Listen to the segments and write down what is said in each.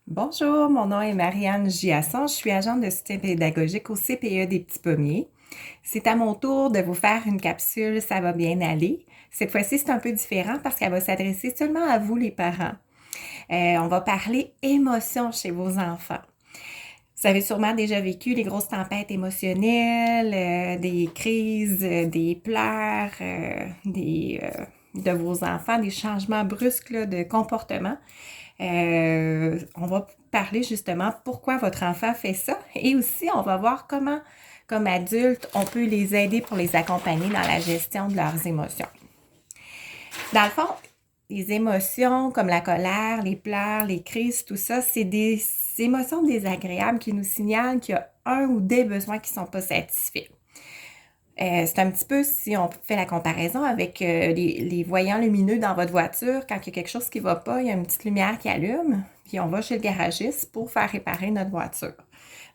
Bonjour, mon nom est Marianne Giasson, je suis agente de soutien pédagogique au CPE des Petits Pommiers. C'est à mon tour de vous faire une capsule Ça va bien aller. Cette fois-ci, c'est un peu différent parce qu'elle va s'adresser seulement à vous, les parents. On va parler émotions chez vos enfants. Vous avez sûrement déjà vécu les grosses tempêtes émotionnelles, des crises, des pleurs, de vos enfants, des changements brusques là, de comportement. On va parler justement pourquoi votre enfant fait ça et aussi on va voir comment, comme adulte, on peut les aider pour les accompagner dans la gestion de leurs émotions. Dans le fond, les émotions comme la colère, les pleurs, les crises, tout ça, c'est des émotions désagréables qui nous signalent qu'il y a un ou des besoins qui ne sont pas satisfaits. C'est un petit peu si on fait la comparaison avec les voyants lumineux dans votre voiture. Quand il y a quelque chose qui ne va pas, il y a une petite lumière qui allume, puis on va chez le garagiste pour faire réparer notre voiture.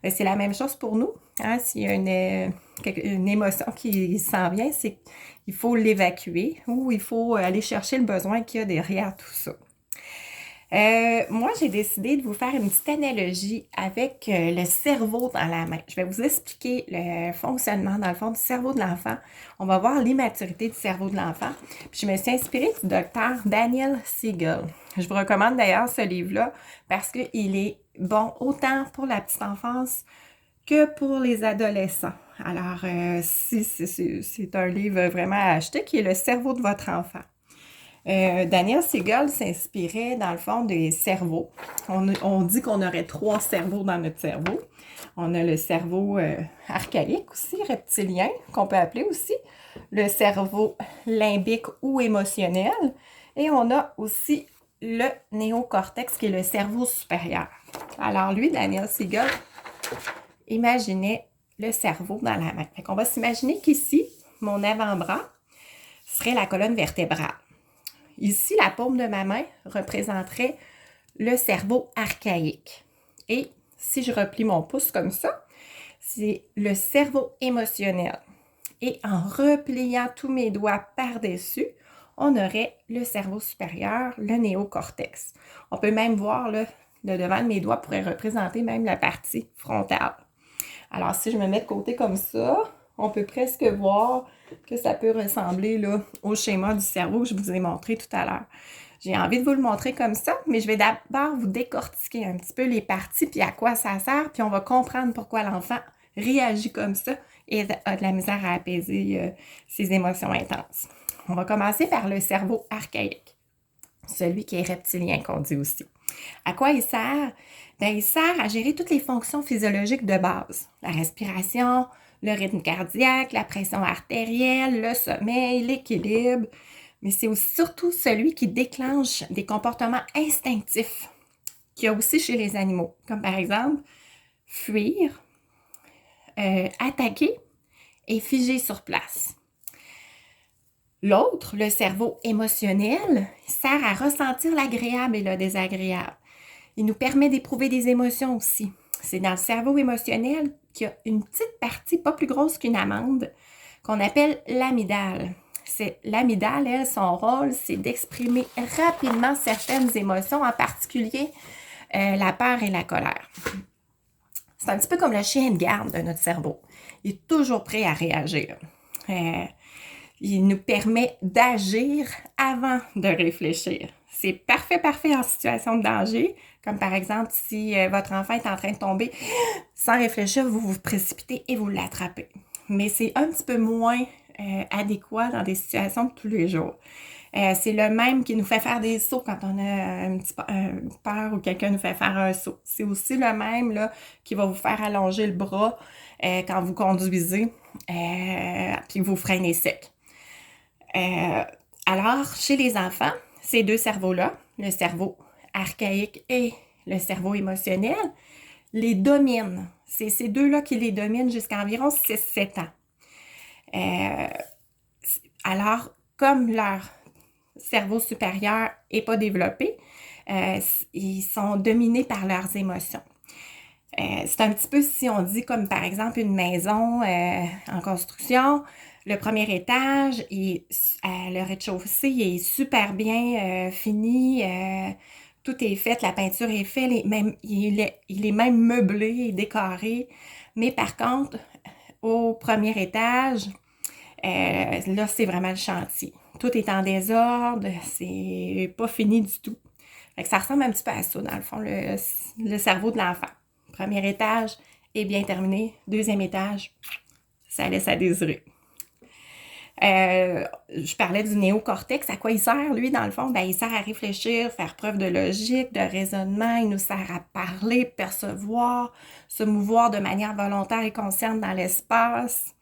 C'est la même chose pour nous. Hein? S'il y a une émotion qui s'en vient, c'est qu'il faut l'évacuer ou il faut aller chercher le besoin qu'il y a derrière tout ça. Moi, j'ai décidé de vous faire une petite analogie avec le cerveau dans la main. Je vais vous expliquer le fonctionnement, dans le fond, du cerveau de l'enfant. On va voir l'immaturité du cerveau de l'enfant. Puis je me suis inspirée du docteur Daniel Siegel. Je vous recommande d'ailleurs ce livre-là parce qu'il est bon autant pour la petite enfance que pour les adolescents. Alors, c'est un livre vraiment à acheter qui est Le cerveau de votre enfant. Daniel Siegel s'inspirait dans le fond des cerveaux. On dit qu'on aurait 3 cerveaux dans notre cerveau. On a le cerveau archaïque aussi, reptilien, qu'on peut appeler aussi, le cerveau limbique ou émotionnel, et on a aussi le néocortex qui est le cerveau supérieur. Alors lui, Daniel Siegel, imaginait le cerveau dans la main. Fait qu'on va s'imaginer qu'ici, mon avant-bras serait la colonne vertébrale. Ici, la paume de ma main représenterait le cerveau archaïque. Et si je replie mon pouce comme ça, c'est le cerveau émotionnel. Et en repliant tous mes doigts par-dessus, on aurait le cerveau supérieur, le néocortex. On peut même voir là, le devant de mes doigts pourrait représenter même la partie frontale. Alors, si je me mets de côté comme ça, on peut presque voir que ça peut ressembler là, au schéma du cerveau que je vous ai montré tout à l'heure. J'ai envie de vous le montrer comme ça, mais je vais d'abord vous décortiquer un petit peu les parties puis à quoi ça sert, puis on va comprendre pourquoi l'enfant réagit comme ça et a de la misère à apaiser ses émotions intenses. On va commencer par le cerveau archaïque, celui qui est reptilien qu'on dit aussi. À quoi il sert? Bien, il sert à gérer toutes les fonctions physiologiques de base. La respiration, le rythme cardiaque, la pression artérielle, le sommeil, l'équilibre. Mais c'est aussi surtout celui qui déclenche des comportements instinctifs qu'il y a aussi chez les animaux, comme par exemple fuir, attaquer et figer sur place. L'autre, le cerveau émotionnel, sert à ressentir l'agréable et le désagréable. Il nous permet d'éprouver des émotions aussi. C'est dans le cerveau émotionnel qu'il y a une petite partie, pas plus grosse qu'une amande, qu'on appelle l'amygdale. L'amygdale, elle, son rôle, c'est d'exprimer rapidement certaines émotions, en particulier la peur et la colère. C'est un petit peu comme le chien de garde de notre cerveau. Il est toujours prêt à réagir. Il nous permet d'agir avant de réfléchir. C'est parfait en situation de danger, comme par exemple si votre enfant est en train de tomber, sans réfléchir, vous vous précipitez et vous l'attrapez. Mais c'est un petit peu moins adéquat dans des situations de tous les jours. C'est le même qui nous fait faire des sauts quand on a un petit peur ou quelqu'un nous fait faire un saut. C'est aussi le même là, qui va vous faire allonger le bras quand vous conduisez, puis vous freinez sec. Alors, chez les enfants, ces 2 cerveaux-là, le cerveau archaïque et le cerveau émotionnel, les dominent. C'est ces 2-là qui les dominent jusqu'à environ 6-7 ans. Alors, comme leur cerveau supérieur n'est pas développé, ils sont dominés par leurs émotions. C'est un petit peu si on dit comme par exemple une maison en construction, le premier étage, le rez-de-chaussée est super bien fini, tout est fait, la peinture est faite, il est même meublé et décoré. Mais par contre, au premier étage, là, c'est vraiment le chantier. Tout est en désordre, c'est pas fini du tout. Fait que ça ressemble un petit peu à ça, dans le fond, le cerveau de l'enfant. Premier étage est bien terminé. Deuxième étage, ça laisse à désirer. Je parlais du néocortex. À quoi il sert, lui, dans le fond? Ben, il sert à réfléchir, faire preuve de logique, de raisonnement. Il nous sert à parler, percevoir, se mouvoir de manière volontaire et consciente dans l'espace.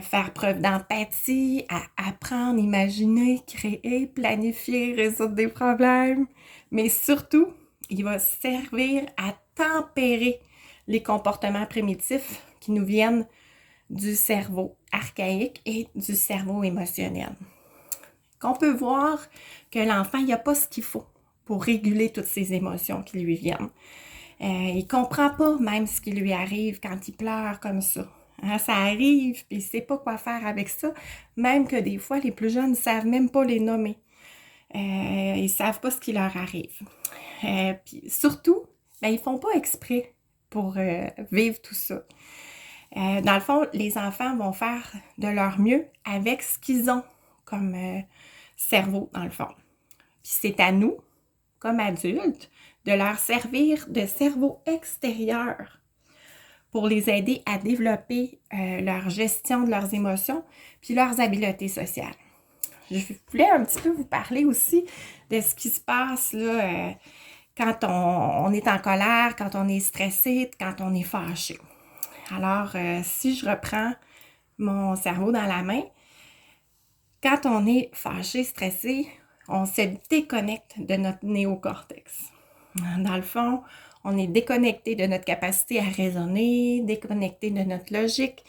Faire preuve d'empathie, à apprendre, imaginer, créer, planifier, résoudre des problèmes. Mais surtout, il va servir à tempérer les comportements primitifs qui nous viennent du cerveau archaïque et du cerveau émotionnel. Qu'on peut voir que l'enfant, il n'y a pas ce qu'il faut pour réguler toutes ces émotions qui lui viennent. Il ne comprend pas même ce qui lui arrive quand il pleure comme ça. Hein, ça arrive, puis il ne sait pas quoi faire avec ça, même que des fois, les plus jeunes ne savent même pas les nommer. Ils ne savent pas ce qui leur arrive. Puis surtout, ben, ils ne font pas exprès pour vivre tout ça. Dans le fond, les enfants vont faire de leur mieux avec ce qu'ils ont comme cerveau, dans le fond. Puis c'est à nous, comme adultes, de leur servir de cerveau extérieur pour les aider à développer leur gestion de leurs émotions puis leurs habiletés sociales. Je voulais un petit peu vous parler aussi de ce qui se passe là, quand on est en colère, quand on est stressé, quand on est fâché. Alors, si je reprends mon cerveau dans la main, quand on est fâché, stressé, on se déconnecte de notre néocortex. Dans le fond, on est déconnecté de notre capacité à raisonner, déconnecté de notre logique,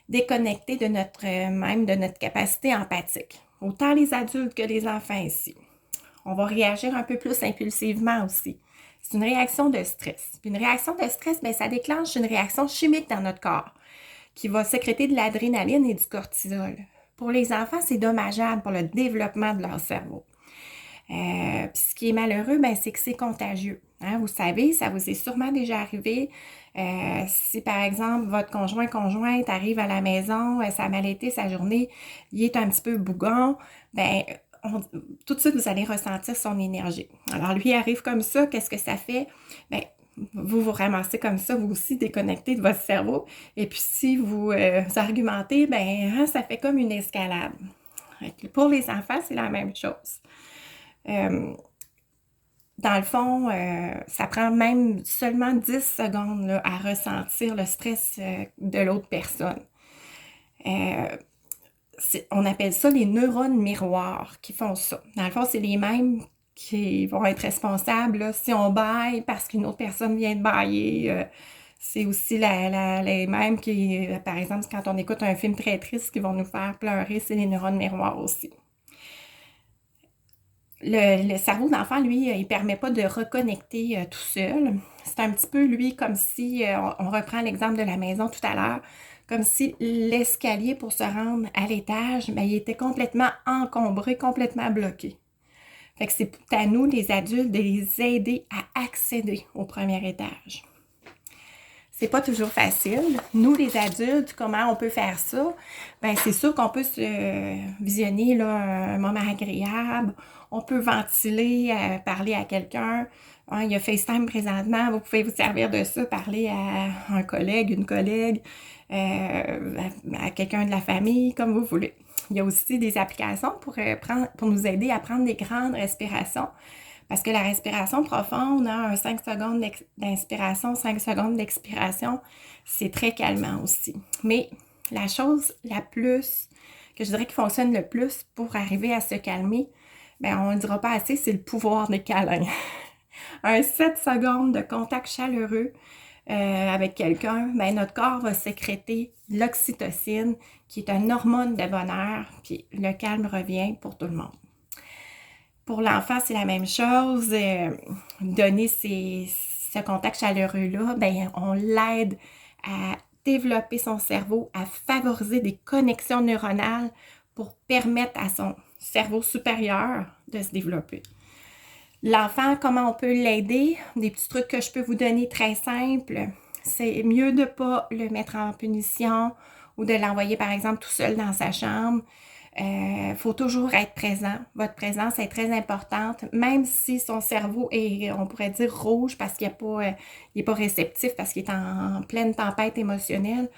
déconnecté de notre capacité empathique. Autant les adultes que les enfants ici. On va réagir un peu plus impulsivement aussi. C'est une réaction de stress. Puis une réaction de stress, bien, ça déclenche une réaction chimique dans notre corps qui va sécréter de l'adrénaline et du cortisol. Pour les enfants, c'est dommageable pour le développement de leur cerveau. Puis ce qui est malheureux, ben, c'est que c'est contagieux. Hein? Vous savez, ça vous est sûrement déjà arrivé. Si par exemple, votre conjointe arrive à la maison, ça a mal été sa journée, il est un petit peu bougon, ben, tout de suite, vous allez ressentir son énergie. Alors, lui arrive comme ça, qu'est-ce que ça fait? Bien, vous ramassez comme ça, vous aussi déconnecté de votre cerveau. Et puis, si vous argumentez, bien, ça fait comme une escalade. Pour les enfants, c'est la même chose. Dans le fond, ça prend même seulement 10 secondes là, à ressentir le stress de l'autre personne. On appelle ça les neurones miroirs qui font ça. Dans le fond, c'est les mêmes qui vont être responsables là, si on bâille parce qu'une autre personne vient de bâiller. C'est aussi les mêmes qui, par exemple, quand on écoute un film très triste qui vont nous faire pleurer, c'est les neurones miroirs aussi. Le cerveau d'enfant, lui, il ne permet pas de reconnecter tout seul. C'est un petit peu, lui, comme si, on reprend l'exemple de la maison tout à l'heure, comme si l'escalier pour se rendre à l'étage, ben, il était complètement encombré, complètement bloqué. Fait que c'est à nous, les adultes, de les aider à accéder au premier étage. C'est pas toujours facile. Nous, les adultes, comment on peut faire ça? Ben, c'est sûr qu'on peut se visionner là, un moment agréable. On peut ventiler, parler à quelqu'un. Hein, il y a FaceTime présentement. Vous pouvez vous servir de ça, parler à un collègue, une collègue, à quelqu'un de la famille, comme vous voulez. Il y a aussi des applications pour nous aider à prendre des grandes respirations. Parce que la respiration profonde, hein, un 5 secondes d'inspiration, 5 secondes d'expiration, c'est très calmant aussi. Mais la chose la plus, que je dirais qui fonctionne le plus pour arriver à se calmer, bien, on ne dira pas assez, c'est le pouvoir des câlins. Un 7 secondes de contact chaleureux avec quelqu'un, bien, notre corps va sécréter l'oxytocine, qui est une hormone de bonheur, puis le calme revient pour tout le monde. Pour l'enfant, c'est la même chose. Donner ce contact chaleureux-là, ben, on l'aide à développer son cerveau, à favoriser des connexions neuronales pour permettre à son cerveau supérieur de se développer. L'enfant, comment on peut l'aider? Des petits trucs que je peux vous donner très simples. C'est mieux de ne pas le mettre en punition ou de l'envoyer, par exemple, tout seul dans sa chambre. Faut toujours être présent. Votre présence est très importante, même si son cerveau est, on pourrait dire, rouge parce qu'il n'est pas réceptif, parce qu'il est en pleine tempête émotionnelle.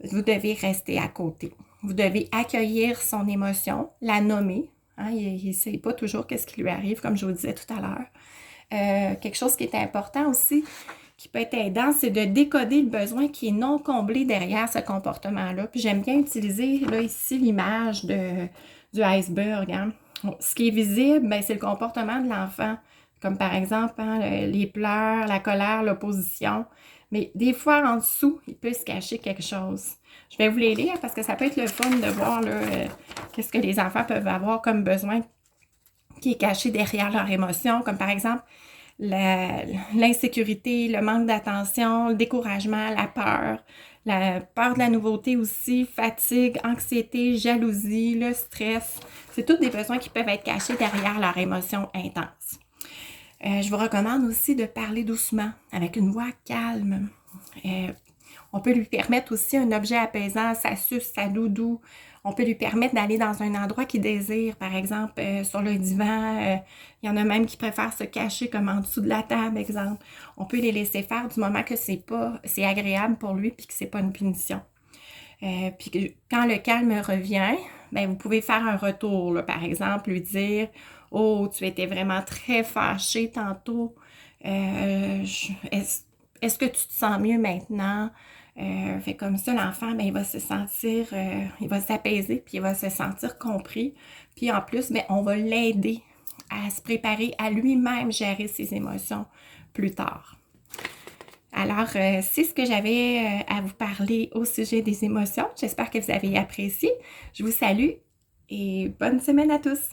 Vous devez rester à côté. Vous devez accueillir son émotion, la nommer. Hein, il ne sait pas toujours qu'est-ce qui lui arrive, comme je vous disais tout à l'heure. Quelque chose qui est important aussi, qui peut être aidant, c'est de décoder le besoin qui est non comblé derrière ce comportement-là. Puis j'aime bien utiliser là ici l'image du iceberg. Hein. Ce qui est visible, ben, c'est le comportement de l'enfant, comme par exemple hein, les pleurs, la colère, l'opposition. Mais des fois, en dessous, il peut se cacher quelque chose. Je vais vous les lire parce que ça peut être le fun de voir qu'est-ce que les enfants peuvent avoir comme besoin qui est caché derrière leur émotion, comme par exemple l'insécurité, le manque d'attention, le découragement, la peur de la nouveauté aussi, fatigue, anxiété, jalousie, le stress. C'est tous des besoins qui peuvent être cachés derrière leur émotion intense. Je vous recommande aussi de parler doucement, avec une voix calme. On peut lui permettre aussi un objet apaisant, sa suce, sa doudou. On peut lui permettre d'aller dans un endroit qu'il désire, par exemple sur le divan. Il y en a même qui préfèrent se cacher comme en dessous de la table, exemple. On peut les laisser faire du moment que c'est agréable pour lui puis que c'est pas une punition. Puis quand le calme revient, ben vous pouvez faire un retour, là, par exemple, lui dire « Oh, tu étais vraiment très fâché tantôt. Est-ce que tu te sens mieux maintenant? » Fait comme ça, l'enfant, ben, il va se sentir, il va s'apaiser, puis il va se sentir compris. Puis en plus, ben, on va l'aider à se préparer à lui-même gérer ses émotions plus tard. Alors, c'est ce que j'avais à vous parler au sujet des émotions. J'espère que vous avez apprécié. Je vous salue et bonne semaine à tous!